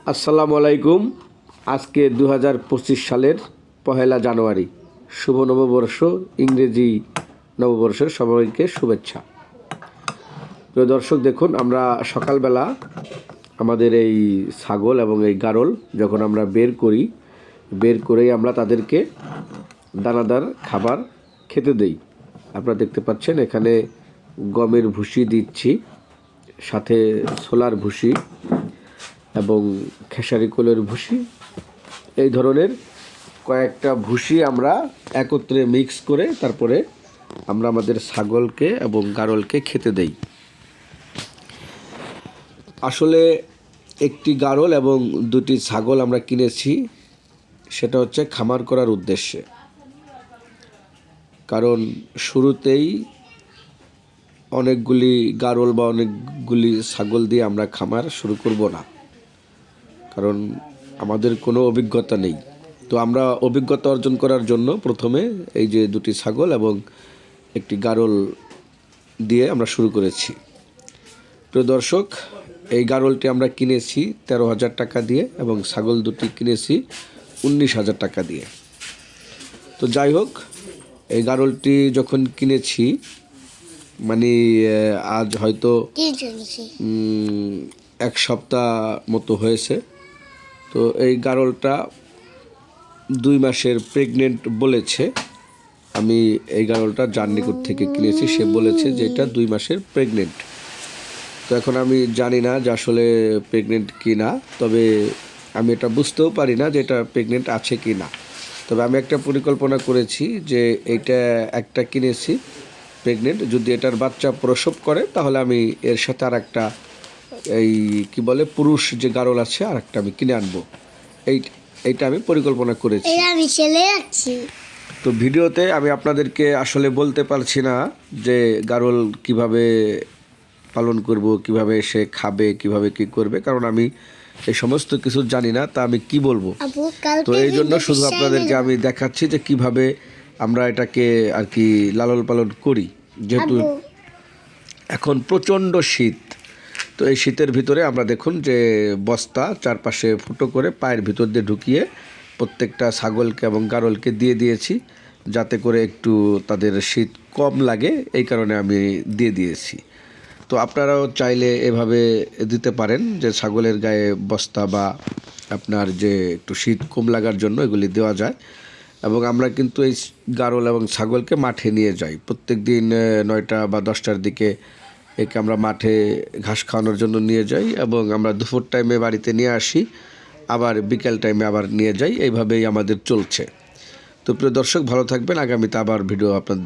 আসসালামু আলাইকুম। আজকে 2025 সালের 1 জানুয়ারি, শুভ নববর্ষ, ইংরেজি নববর্ষের সবাইকে শুভেচ্ছা। প্রিয় দর্শক, দেখুন আমরা সকালবেলা আমাদের এই ছাগল এবং এই গারল যখন আমরা বের করেই আমরা তাদেরকে দানাদার খাবার খেতে দেই। আপনারা দেখতে পাচ্ছেন এখানে গমের ভুসি দিচ্ছি, সাথে ছোলার ভুসি এবং খেসারি কোলের ভুসি, এই ধরনের কয়েকটা ভুসি আমরা একত্রে মিক্স করে তারপরে আমরা আমাদের ছাগলকে এবং গারলকে খেতে দেই। আসলে একটি গারল এবং 2টি ছাগল আমরা কিনেছি, সেটা হচ্ছে খামার করার উদ্দেশ্যে। কারণ শুরুতেই অনেকগুলি গারল বা অনেকগুলি ছাগল দিয়ে আমরা খামার শুরু করব না, কারণ আমাদের কোনো অভিজ্ঞতা নেই। তো আমরা অভিজ্ঞতা অর্জন করার জন্য প্রথমে এই যে 2টি ছাগল এবং একটি গারল দিয়ে আমরা শুরু করেছি। প্রিয় দর্শক, এই গারলটি আমরা কিনেছি 13,000 টাকা দিয়ে এবং ছাগল 2টি কিনেছি 19,000 টাকা দিয়ে। তো যাই হোক, এই গারলটি যখন কিনেছি মানে আজ হয়তো 1 সপ্তাহ মতো হয়েছে। তো এই গারলটা 2 মাসের প্রেগনেন্ট বলেছে। আমি এই গারলটা যার নিকট থেকে কিনেছি, সে বলেছে যে এটা 2 মাসের প্রেগনেন্ট। তো এখন আমি জানি না যে আসলে প্রেগনেন্ট কি না, তবে আমি এটা বুঝতেও পারি না যে এটা প্রেগনেন্ট আছে কি না। তবে আমি একটা পরিকল্পনা করেছি যে এইটা একটা কিনেছি প্রেগনেন্ট, যদি এটার বাচ্চা প্রসব করে তাহলে আমি এর সাথে আর একটা এই কি বলে পুরুষ যে গারল আছে আর একটা আমি কিনে আনবো। এইটা আমি পরিকল্পনা করেছি। তো ভিডিওতে আমি আপনাদেরকে আসলে বলতে পারছি না যে গারল কিভাবে পালন করব, কিভাবে সে খাবে, কিভাবে কি করবে, কারণ আমি এই সমস্ত কিছু জানি না। তা আমি কি বলবো? তো এই জন্য শুধু আপনাদেরকে আমি দেখাচ্ছি যে কিভাবে আমরা এটাকে আর কি লালন পালন করি। যেহেতু এখন প্রচণ্ড শীত, তো এই শীতের ভিতরে আমরা দেখুন যে বস্তা চারপাশে ফুটো করে পায়ের ভিতর দিয়ে ঢুকিয়ে প্রত্যেকটা ছাগলকে এবং গারলকে দিয়ে দিয়েছি, যাতে করে একটু তাদের শীত কম লাগে, এই কারণে আমি দিয়ে দিয়েছি। তো আপনারাও চাইলে এভাবে দিতে পারেন যে ছাগলের গায়ে বস্তা বা আপনার যে একটু শীত কম লাগার জন্য এগুলি দেওয়া যায়। এবং আমরা কিন্তু এই গারল এবং ছাগলকে মাঠে নিয়ে যাই প্রত্যেক দিন 9টা বা 10টার দিকে। একে আমরা মাঠে ঘাস খাওয়ানোর জন্য নিয়ে যাই এবং আমরা দুপুর টাইমে বাড়িতে নিয়ে আসি, আবার বিকেল টাইমে আবার নিয়ে যাই। এইভাবেই আমাদের চলছে। তো প্রিয় দর্শক, ভালো থাকবেন। আগামীতে আবার ভিডিও আপনাদের